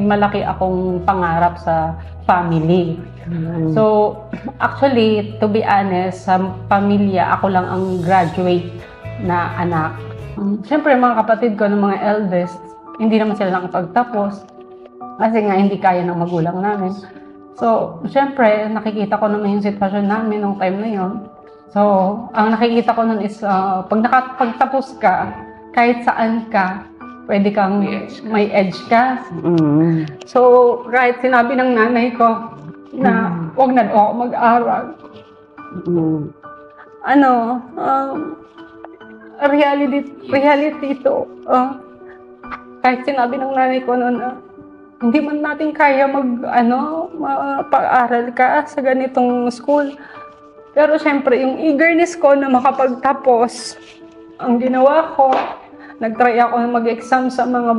Malaki akong pangarap sa family. So, actually, to be honest, sa pamilya, ako lang ang graduate na anak. Siyempre, mga kapatid ko ng mga eldest, hindi naman sila nakapagtapos. Kasi nga, hindi kaya ng magulang namin. So, siyempre, nakikita ko naman yung sitwasyon namin nung time na yun. So, ang nakikita ko nun is, pag nakapagtapos ka, kahit saan ka, pwede kang may edge ka. So, kahit sinabi ng nanay ko na huwag na daw ako mag-aral. Reality ito. Kahit sinabi ng nanay ko noon na hindi man natin kaya pag-aral ka sa ganitong school. Pero syempre, yung eagerness ko na makapagtapos, ang ginawa ko, nag-try ako mag-exam sa mga